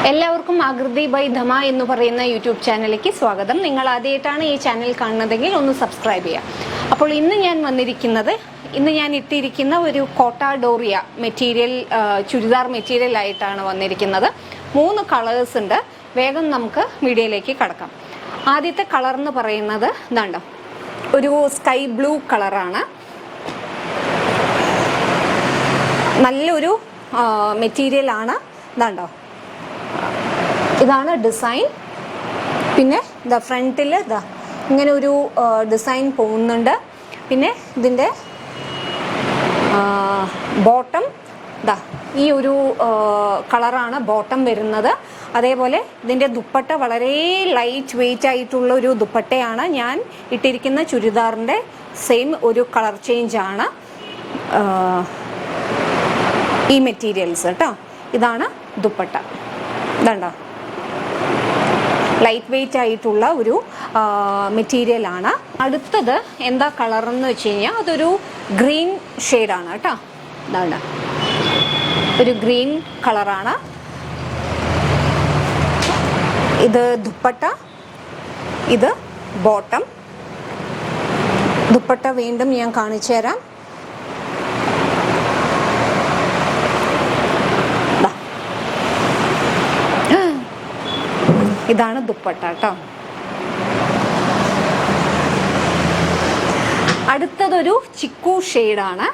എല്ലാവർക്കും ആകൃതി ബൈ ധമ എന്ന് പറയുന്ന യൂട്യൂബ് ചാനലിലേക്ക് സ്വാഗതം. നിങ്ങൾ ആദ്യമായിട്ടാണ് ഈ ചാനൽ കാണുന്നതെങ്കിൽ ഒന്ന് സബ്സ്ക്രൈബ് ചെയ്യാം. അപ്പോൾ ഇന്ന് ഞാൻ ഇട്ടിരിക്കുന്ന ഒരു കോട്ട ഡോറിയ മെറ്റീരിയൽ, ചുരിദാർ മെറ്റീരിയൽ ആയിട്ടാണ് വന്നിരിക്കുന്നത്. 3 കളേഴ്സ് ഉണ്ട്. വേഗം നമുക്ക് വീഡിയോയിലേക്ക് കടക്കാം. ആദ്യത്തെ കളർ എന്ന് പറയുന്നത് ഇതാണ്ടോ, ഒരു സ്കൈ ബ്ലൂ കളറാണ്. നല്ലൊരു മെറ്റീരിയൽ ആണ്. ഇതാണ്ടോ, ഇതാണ് ഡിസൈൻ. പിന്നെ ഇതാ ഫ്രണ്ടിൽ ഇതാ ഇങ്ങനെ ഒരു ഡിസൈൻ പോകുന്നുണ്ട്. പിന്നെ ഇതിൻ്റെ ബോട്ടം ഇതാ ഈ ഒരു കളറാണ് ബോട്ടം വരുന്നത്. അതേപോലെ ഇതിൻ്റെ ദുപ്പട്ട വളരെ ലൈറ്റ് വെയിറ്റ് ആയിട്ടുള്ള ഒരു ദുപ്പട്ടയാണ്. ഞാൻ ഇട്ടിരിക്കുന്ന ചുരിദാറിൻ്റെ സെയിം ഒരു കളർ ചേഞ്ചാണ് ഈ മെറ്റീരിയൽസ് കേട്ടോ. ഇതാണ് ദുപ്പട്ട. ഇതുണ്ടോ, ലൈറ്റ് വെയിറ്റ് ആയിട്ടുള്ള ഒരു മെറ്റീരിയലാണ്. അടുത്തത് എന്താ കളർ എന്ന് വെച്ച് കഴിഞ്ഞാൽ അതൊരു ഗ്രീൻ ഷെയ്ഡാണ് കേട്ടോ. ഇതാണ് ഒരു ഗ്രീൻ കളറാണ്. ഇത് ദുപ്പട്ട, ഇത് ബോട്ടം. ദുപ്പട്ട വീണ്ടും ഞാൻ കാണിച്ചു തരാം. ഇതാണ് ദുപ്പട്ട കേട്ടോ. അടുത്തതൊരു ചിക്കു ഷെയ്ഡാണ്.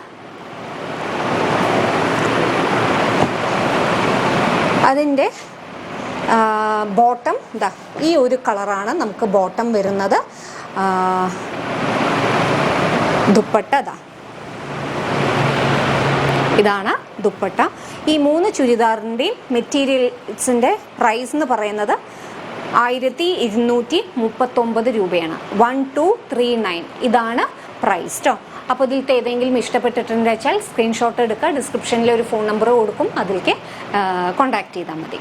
അതിൻ്റെ ബോട്ടം ഇതാ ഈ ഒരു കളറാണ് നമുക്ക് ബോട്ടം വരുന്നത്. ദുപ്പട്ട ഇതാണ് ദുപ്പട്ട. ഈ 3 ചുരിദാറിൻ്റെയും മെറ്റീരിയൽസിൻ്റെ പ്രൈസ് എന്ന് പറയുന്നത് 1239 രൂപയാണ്. 1239 ഇതാണ് പ്രൈസ് കേട്ടോ. അപ്പോൾ ഇതിലത്തെ ഏതെങ്കിലും ഇഷ്ടപ്പെട്ടിട്ടുണ്ടെന്ന് വെച്ചാൽ സ്ക്രീൻഷോട്ട് എടുക്കുക. ഡിസ്ക്രിപ്ഷനിൽ ഒരു ഫോൺ നമ്പർ കൊടുക്കും, അതിലേക്ക് കോൺടാക്ട് ചെയ്താൽ മതി.